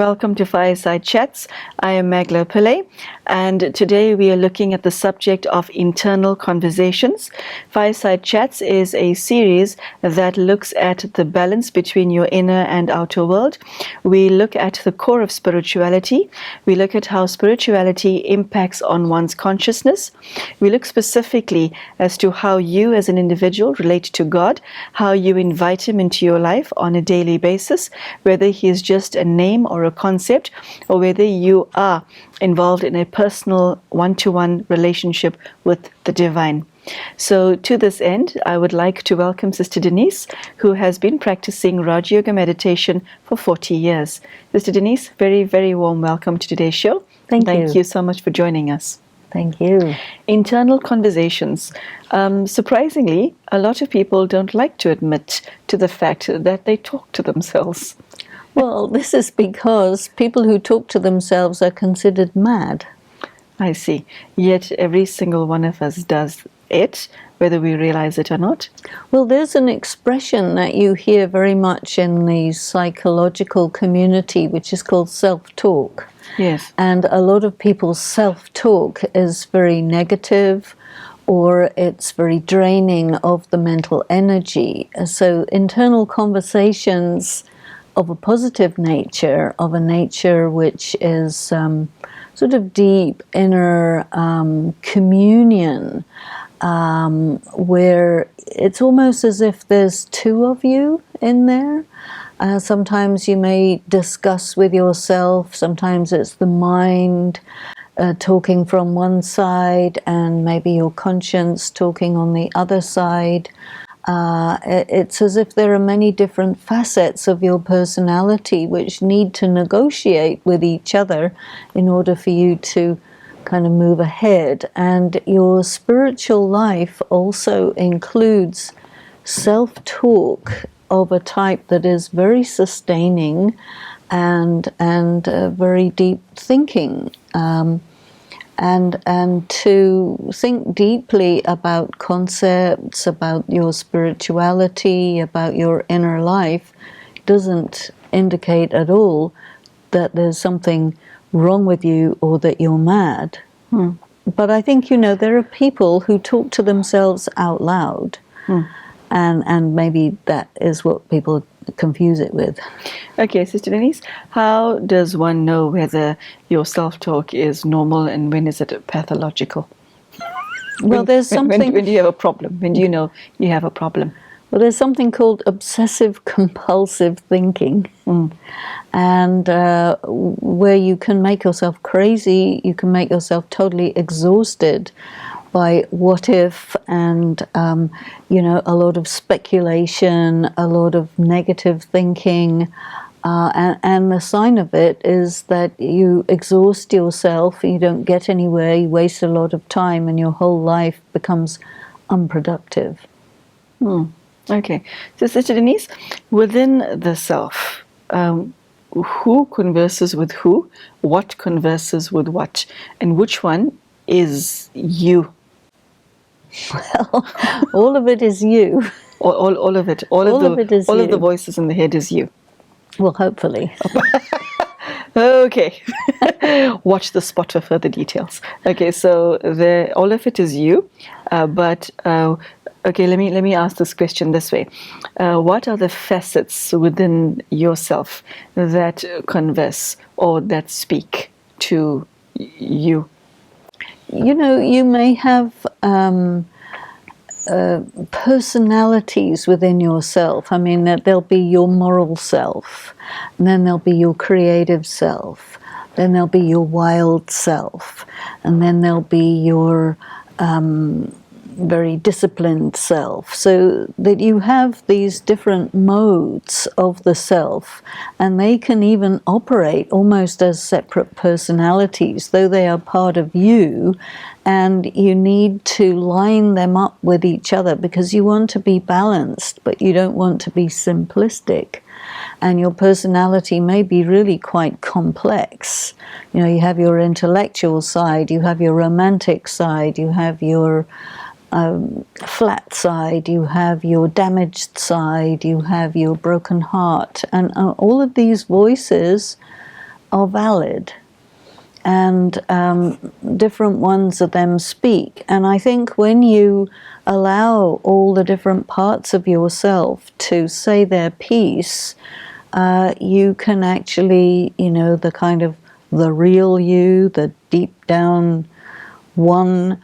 welcome to Fireside Chats. I am Magla Pillay, and today we are looking at the subject of internal conversations. Fireside Chats is a series that looks at the balance between your inner and outer world. We look at the core of spirituality. We look at how spirituality impacts on one's consciousness. We look specifically as to how you as an individual relate to God, how you invite Him into your life on a daily basis, whether He is just a name or a concept, or whether you are involved in a personal one-to-one relationship with the divine. So to this end, I would like to welcome Sister Denise, who has been practicing Raj Yoga meditation for 40 years. Sister Denise, very, very warm welcome to today's show. Thank you so much for joining us. Thank you. Internal conversations. Surprisingly, a lot of people don't like to admit to the fact that they talk to themselves. Well, this is because people who talk to themselves are considered mad. I see. Yet every single one of us does it, whether we realize it or not. Well, there's an expression that you hear very much in the psychological community, which is called self-talk. Yes. And a lot of people's self-talk is very negative, or it's very draining of the mental energy. So internal conversations of a positive nature, of a nature which is sort of deep inner communion, where it's almost as if there's two of you in there. Sometimes you may discuss with yourself, sometimes it's the mind talking from one side and maybe your conscience talking on the other side. It's as if there are many different facets of your personality which need to negotiate with each other in order for you to kind of move ahead. And your spiritual life also includes self-talk of a type that is very sustaining and very deep thinking. And to think deeply about concepts, about your spirituality, about your inner life, doesn't indicate at all that there's something wrong with you or that you're mad. But I think, there are people who talk to themselves out loud, and maybe that is what people confuse it with. Okay, Sister Denise, how does one know whether your self-talk is normal and when is it pathological? Well, there's something... When do you have a problem? When do you know you have a problem? Well, there's something called obsessive-compulsive thinking, and where you can make yourself crazy, you can make yourself totally exhausted by what if, and a lot of speculation, a lot of negative thinking, and the sign of it is that you exhaust yourself, you don't get anywhere, you waste a lot of time, and your whole life becomes unproductive. Okay, so Sister Denise, within the self, who converses with who, what converses with what, and which one is you? Well, all of it is you. All of it. All of the voices in the head is you. Well, hopefully. Okay. Watch the spot for further details. Okay, so all of it is you, but okay, let me ask this question this way: what are the facets within yourself that converse or that speak to you? You may have personalities within yourself. I mean, there'll be your moral self, and then there'll be your creative self, then there'll be your wild self, and then there'll be your very disciplined self, so that you have these different modes of the self, and they can even operate almost as separate personalities, though they are part of you, and you need to line them up with each other because you want to be balanced, but you don't want to be simplistic. And your personality may be really quite complex. You have your intellectual side, you have your romantic side, you have your flat side, you have your damaged side, you have your broken heart, and all of these voices are valid, and different ones of them speak. And I think when you allow all the different parts of yourself to say their piece, you can actually, the kind of the real you, the deep down one,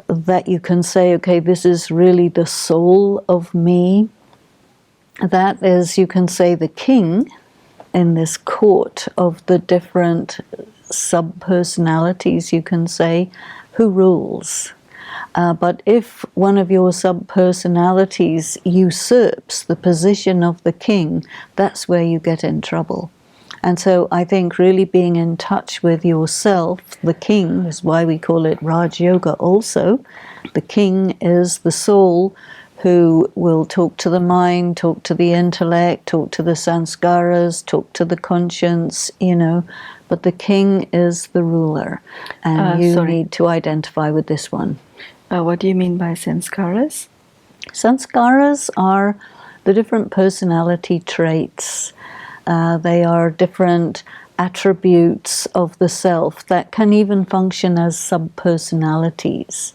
that you can say, okay, this is really the soul of me. That is, you can say, the king in this court of the different sub-personalities, you can say, who rules. But if one of your sub-personalities usurps the position of the king, that's where you get in trouble. And so I think really being in touch with yourself, the king, is why we call it Raj Yoga also. The king is the soul who will talk to the mind, talk to the intellect, talk to the sanskaras, talk to the conscience, But the king is the ruler, and you need to identify with this one. What do you mean by sanskaras? Sanskaras are the different personality traits. They are different attributes of the self that can even function as sub-personalities.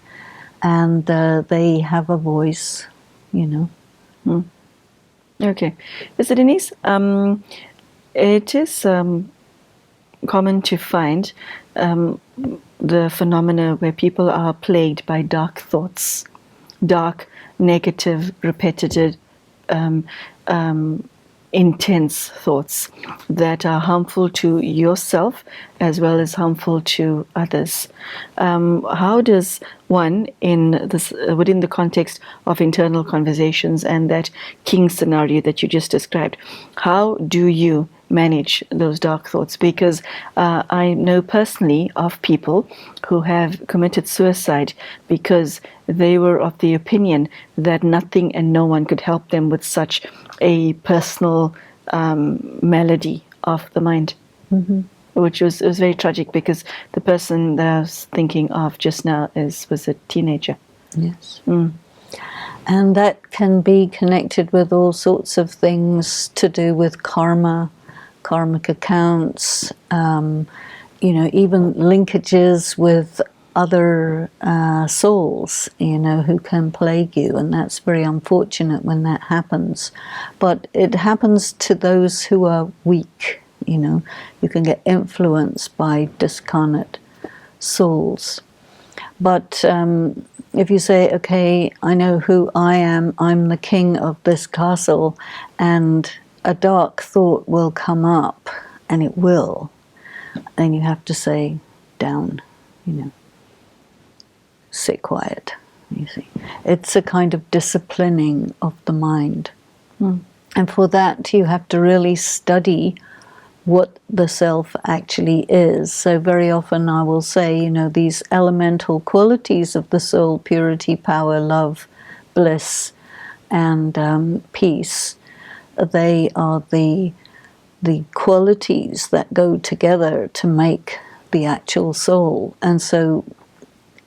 And they have a voice, Okay. So Denise, it is common to find the phenomena where people are plagued by dark thoughts, dark, negative, repetitive, intense thoughts that are harmful to yourself as well as harmful to others. How does one, within the context of internal conversations and that king scenario that you just described, how do you manage those dark thoughts? Because I know personally of people who have committed suicide because they were of the opinion that nothing and no one could help them with such a personal malady of the mind. Mm-hmm. Which was very tragic, because the person that I was thinking of just now was a teenager. Yes. And that can be connected with all sorts of things to do with karma, karmic accounts, even linkages with other souls, who can plague you, and that's very unfortunate when that happens. But it happens to those who are weak. You can get influenced by discarnate souls. But if you say, okay, I know who I am, I'm the king of this castle, and a dark thought will come up, and it will, then you have to say, down, sit quiet, you see. It's a kind of disciplining of the mind. And for that, you have to really study what the self actually is. So very often I will say, these elemental qualities of the soul, purity, power, love, bliss, and peace, they are the qualities that go together to make the actual soul. And so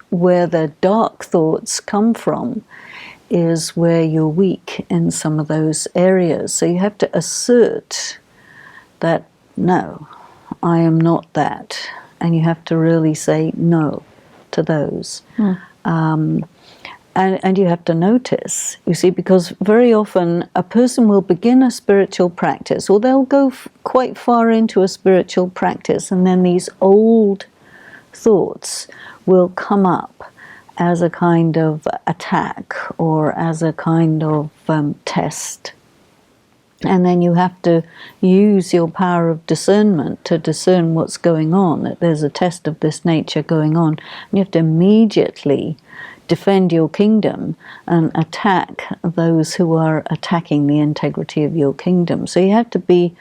where the dark thoughts come from is where you're weak in some of those areas. So you have to assert that, no, I am not that. And you have to really say no to those. And you have to notice, you see, because very often a person will begin a spiritual practice, or they'll go quite far into a spiritual practice, and then these old thoughts will come up as a kind of attack or as a kind of test. And then you have to use your power of discernment to discern what's going on, that there's a test of this nature going on. And you have to immediately defend your kingdom and attack those who are attacking the integrity of your kingdom. So you have to be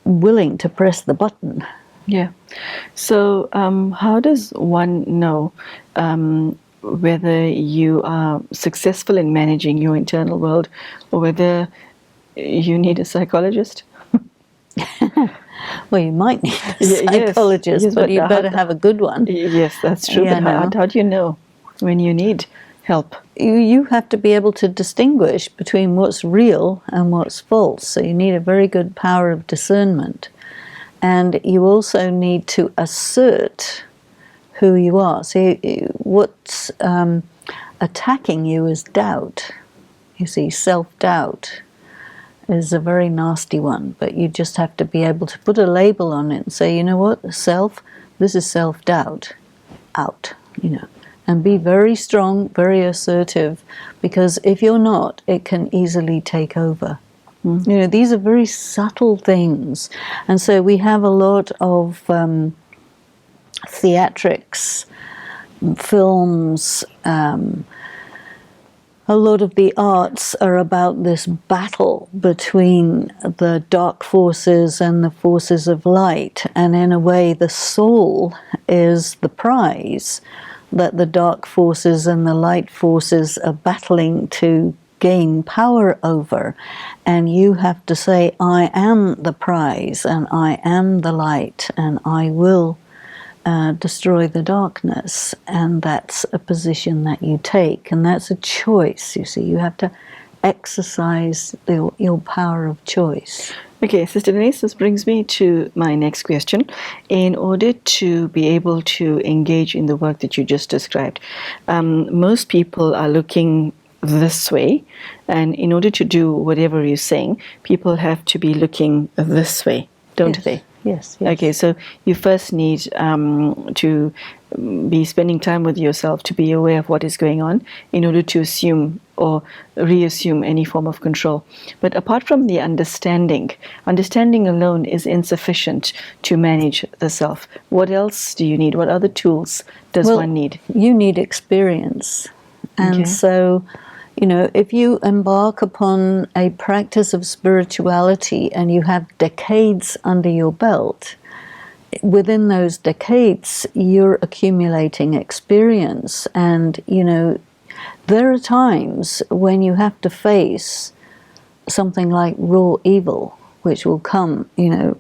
willing to press the button. Yeah. So how does one know whether you are successful in managing your internal world, or whether you need a psychologist? Well, you might need a psychologist, yes, but you better have a good one. Yes, that's true. Yeah, but how do you know when you need help? You have to be able to distinguish between what's real and what's false. So you need a very good power of discernment. And you also need to assert who you are. So what's attacking you is doubt. You see, self-doubt is a very nasty one, but you just have to be able to put a label on it and say, you know what, this is self-doubt, out, and be very strong, very assertive, because if you're not, it can easily take over. These are very subtle things, and so we have a lot of theatrics, films, a lot of the arts are about this battle between the dark forces and the forces of light, and in a way the soul is the prize that the dark forces and the light forces are battling to gain power over, and you have to say, I am the prize and I am the light and I will destroy the darkness. And that's a position that you take, and that's a choice. You see, you have to exercise your power of choice. Okay, Sister Denise, this brings me to my next question. In order to be able to engage in the work that you just described, most people are looking this way, and in order to do whatever you're saying, people have to be looking this way, don't Yes. they? Yes. Okay, so you first need to be spending time with yourself to be aware of what is going on in order to assume or reassume any form of control. But apart from the understanding alone is insufficient to manage the self. What else do you need? What other tools does one need? You need experience. And Okay. so, if you embark upon a practice of spirituality and you have decades under your belt, within those decades, you're accumulating experience. And, there are times when you have to face something like raw evil, which will come,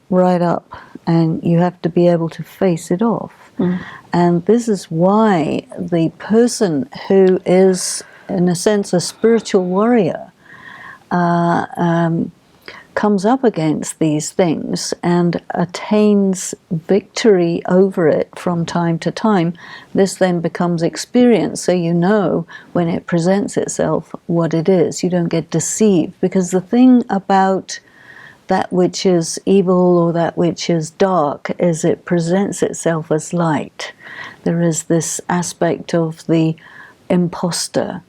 right up, and you have to be able to face it off. And this is why the person who is, in a sense, a spiritual warrior comes up against these things and attains victory over it from time to time. This then becomes experience, so you know when it presents itself what it is. You don't get deceived, because the thing about that which is evil or that which is dark is it presents itself as light. There is this aspect of the imposter,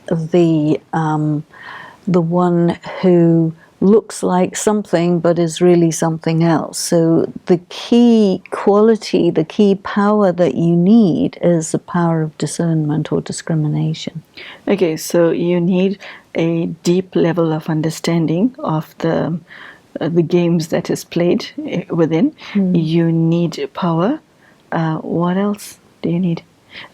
the one who looks like something but is really something else. So the key quality, the key power that you need is the power of discernment or discrimination. Okay, so you need a deep level of understanding of the games that is played within. You need power. What else do you need?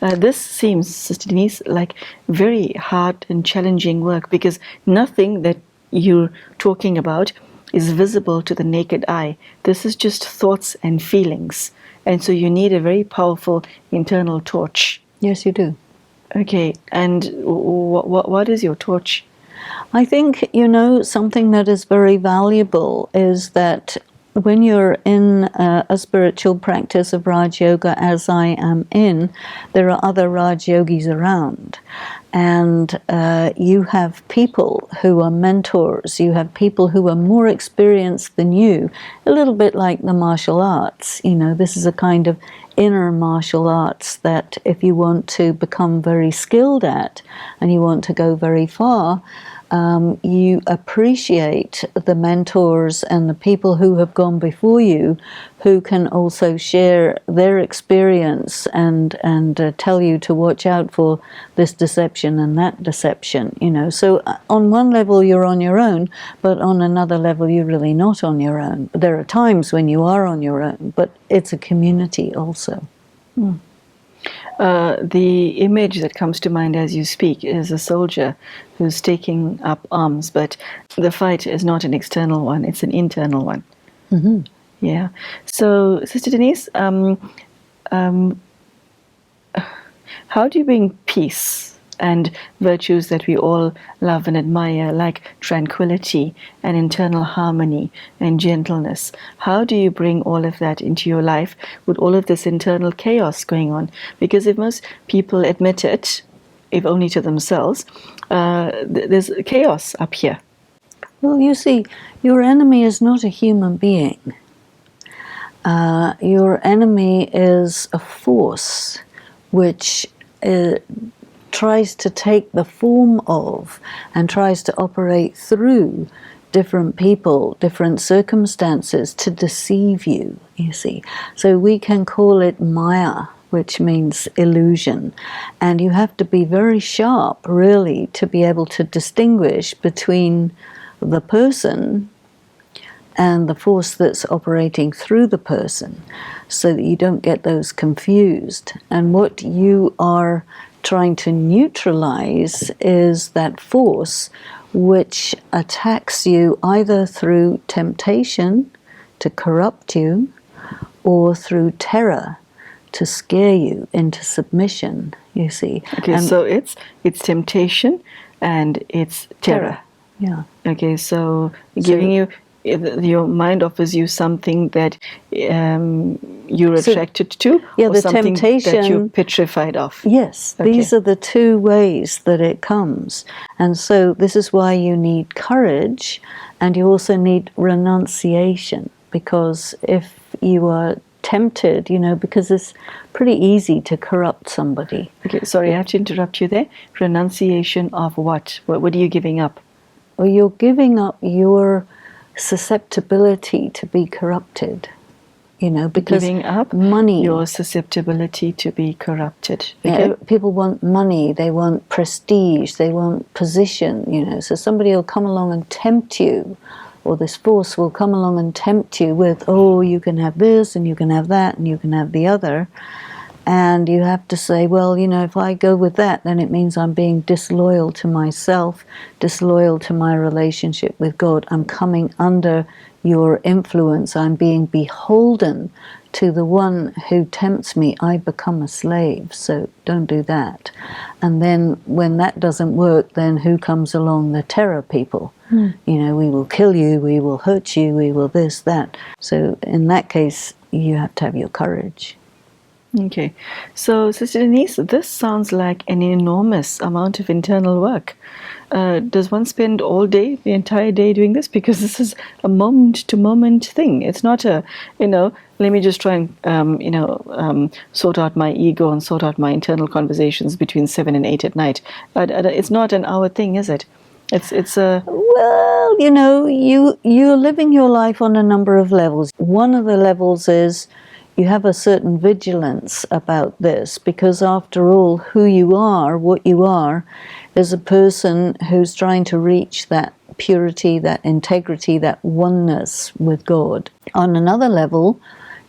This seems, Sister Denise, like very hard and challenging work, because nothing that you're talking about is visible to the naked eye. This is just thoughts and feelings. And so you need a very powerful internal torch. Yes, you do. Okay, and what is your torch? I think, something that is very valuable is that when you're in a spiritual practice of Raj Yoga, as I am in, there are other Raj Yogis around. And you have people who are mentors, you have people who are more experienced than you, a little bit like the martial arts. This is a kind of inner martial arts that if you want to become very skilled at and you want to go very far, you appreciate the mentors and the people who have gone before you, who can also share their experience and tell you to watch out for this deception and that deception. So on one level you're on your own, but on another level you're really not on your own. There are times when you are on your own, but it's a community also. The image that comes to mind as you speak is a soldier who's taking up arms, but the fight is not an external one, it's an internal one. Mm-hmm. Yeah. So, Sister Denise, how do you bring peace and virtues that we all love and admire, like tranquility and internal harmony and gentleness. How do you bring all of that into your life with all of this internal chaos going on? Because if most people admit it, if only to themselves, there's chaos up here. Well, you see, your enemy is not a human being. Your enemy is a force which tries to take the form of and tries to operate through different people, different circumstances to deceive you, you see. So we can call it Maya, which means illusion. And you have to be very sharp, really, to be able to distinguish between the person and the force that's operating through the person, so that you don't get those confused. And what you are trying to neutralize is that force which attacks you either through temptation to corrupt you or through terror to scare you into submission, you see. Okay, and so it's temptation and it's terror. Yeah. Okay, so giving you, your mind offers you something that you're attracted to, or the something temptation, that you're petrified of. Yes, Okay. These are the two ways that it comes. And so this is why you need courage, and you also need renunciation, because if you are tempted, because it's pretty easy to corrupt somebody. Okay, sorry, I have to interrupt you there. Renunciation of what? What are you giving up? Well, you're giving up your susceptibility to be corrupted, because Giving up money, your susceptibility to be corrupted. Okay? People want money, they want prestige, they want position, so somebody will come along and tempt you, or this force will come along and tempt you with, oh, you can have this, and you can have that, and you can have the other. And you have to say, well, if I go with that, then it means I'm being disloyal to myself, disloyal to my relationship with God. I'm coming under your influence. I'm being beholden to the one who tempts me. I become a slave, so don't do that. And then when that doesn't work, then who comes along? The terror people. We will kill you, we will hurt you, we will this, that. So in that case, you have to have your courage. Okay, so Sister Denise, this sounds like an enormous amount of internal work. Does one spend all day, the entire day doing this? Because this is a moment-to-moment thing. It's not a, let me just try and, sort out my ego and sort out my internal conversations between 7 and 8 at night. It's not an hour thing, is it? It's a... Well, you're living your life on a number of levels. One of the levels is you have a certain vigilance about this, because after all, who you are, what you are, is a person who's trying to reach that purity, that integrity, that oneness with God. On another level,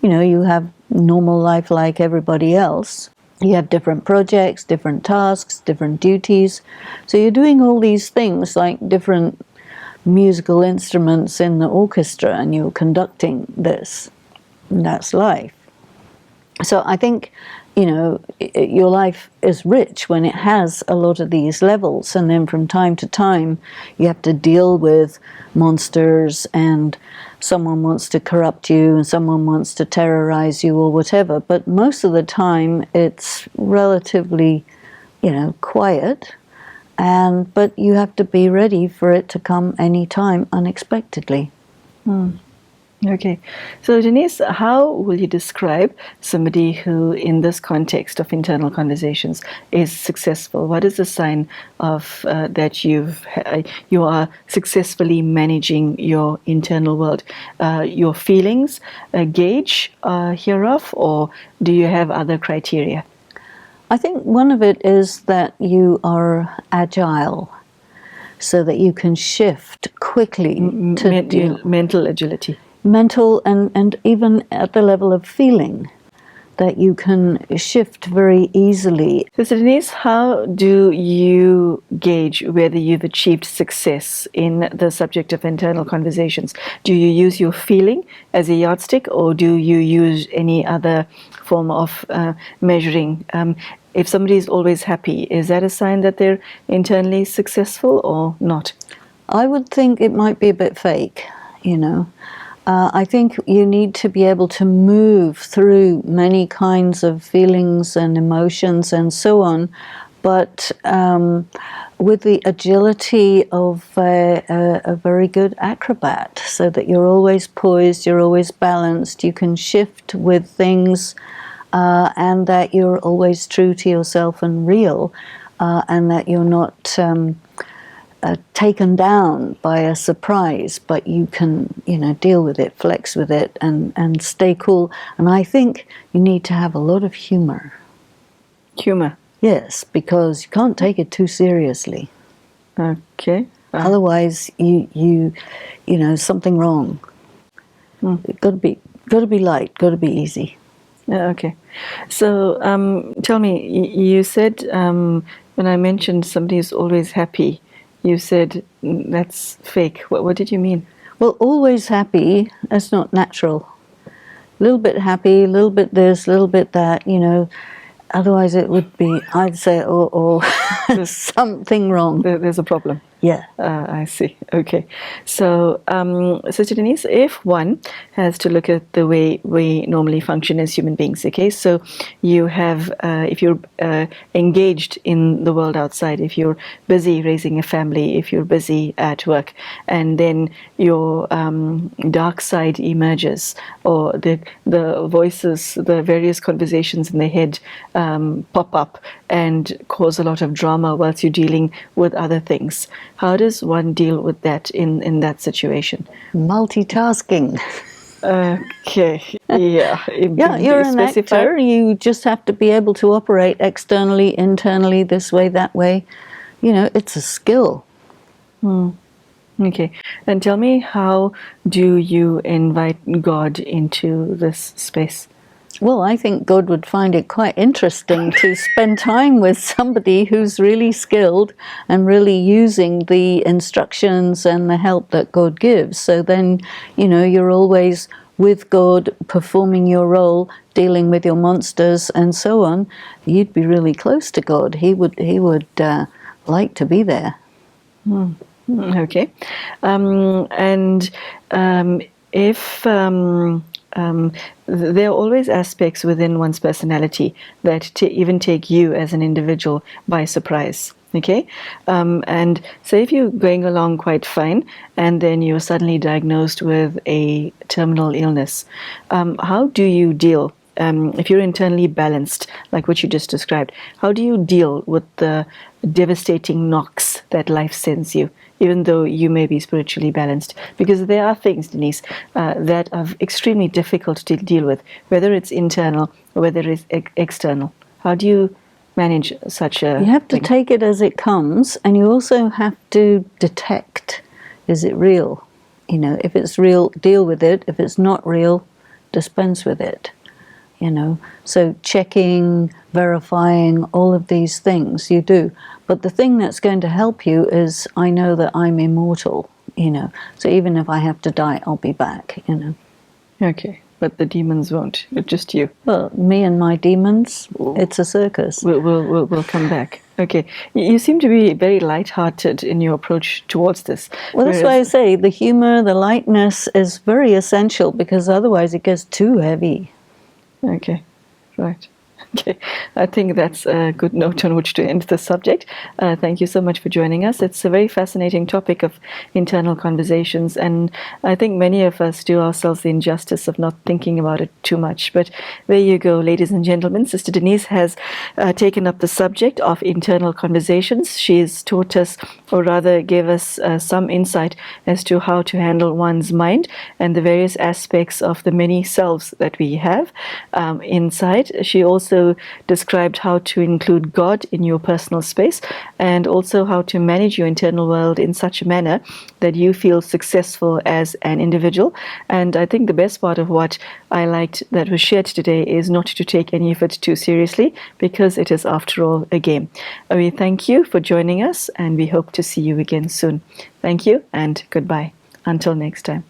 you have normal life like everybody else. You have different projects, different tasks, different duties. So you're doing all these things like different musical instruments in the orchestra, and you're conducting this. And that's life. So I think, your life is rich when it has a lot of these levels. And then from time to time, you have to deal with monsters, and someone wants to corrupt you, and someone wants to terrorize you, or whatever. But most of the time, it's relatively, quiet. But you have to be ready for it to come anytime unexpectedly. Okay, so Denise, how will you describe somebody who, in this context of internal conversations, is successful? What is the sign of that you are successfully managing your internal world? Your feelings gauge hereof, or do you have other criteria? I think one of it is that you are agile, so that you can shift quickly to mental agility. Mental and even at the level of feeling, that you can shift very easily. Sister Denise, how do you gauge whether you've achieved success in the subject of internal conversations? Do you use your feeling as a yardstick, or do you use any other form of measuring? if somebody is always happy, is that a sign that they're internally successful or not? I would think it might be a bit fake, you know. I think you need to be able to move through many kinds of feelings and emotions and so on, but with the agility of a very good acrobat, so that you're always poised, you're always balanced, you can shift with things, and that you're always true to yourself and real, and that you're not taken down by a surprise, but you can, you know, deal with it, flex with it, and stay cool. And I think you need to have a lot of humor. Humor. Yes, because you can't take it too seriously. Okay. Otherwise, you know, something wrong. Got to be light, got to be easy. Okay. So tell me, you said when I mentioned somebody is always happy, you said that's fake. What did you mean? Well, always happy, that's not natural. A little bit happy, a little bit this, a little bit that, you know. Otherwise, it would be, I'd say, oh, something wrong. There's a problem. Yeah. I see. Okay. So, Sister Denise, if one has to look at the way we normally function as human beings, okay, so you have, if you're engaged in the world outside, if you're busy raising a family, if you're busy at work, and then your dark side emerges, or the voices, the various conversations in the head pop up and cause a lot of drama whilst you're dealing with other things. How does one deal with that in that situation? Multitasking. Okay, yeah. Yeah, you're an actor. You just have to be able to operate externally, internally, this way, that way. You know, it's a skill. Okay, and tell me, how do you invite God into this space? Well, I think God would find it quite interesting to spend time with somebody who's really skilled and really using the instructions and the help that God gives. So then, you know, you're always with God, performing your role, dealing with your monsters and so on. You'd be really close to God. He would like to be there. Okay, and if there are always aspects within one's personality that even take you as an individual by surprise. Okay, and say if you're going along quite fine, and then you're suddenly diagnosed with a terminal illness, how do you deal? If you're internally balanced, like what you just described, how do you deal with the devastating knocks that life sends you, even though you may be spiritually balanced? Because there are things, Denise, that are extremely difficult to deal with, whether it's internal or whether it's external. How do you manage such a You have to thing? take it as it comes, and you also have to detect, is it real? You know, if it's real, deal with it. If it's not real, dispense with it. You know, so checking, verifying, all of these things you do. But the thing that's going to help you is, I know that I'm immortal, you know. So even if I have to die, I'll be back, you know. Okay, but the demons won't. It's just you. Well, me and my demons, it's a circus. We'll come back. Okay, you seem to be very light-hearted in your approach towards this. Well, that's why I say the humor, the lightness is very essential, because otherwise it gets too heavy. Okay, right. Okay, I think that's a good note on which to end the subject. Thank you so much for joining us. It's a very fascinating topic of internal conversations, and I think many of us do ourselves the injustice of not thinking about it too much. But there you go, ladies and gentlemen. Sister Denise has taken up the subject of internal conversations. She's taught us, or rather gave us some insight as to how to handle one's mind and the various aspects of the many selves that we have inside. She also described how to include God in your personal space, and also how to manage your internal world in such a manner that you feel successful as an individual. And I think the best part of what I liked that was shared today is not to take any of it too seriously, because it is, after all, a game. We thank you for joining us, and we hope to see you again soon. Thank you, and goodbye. Until next time.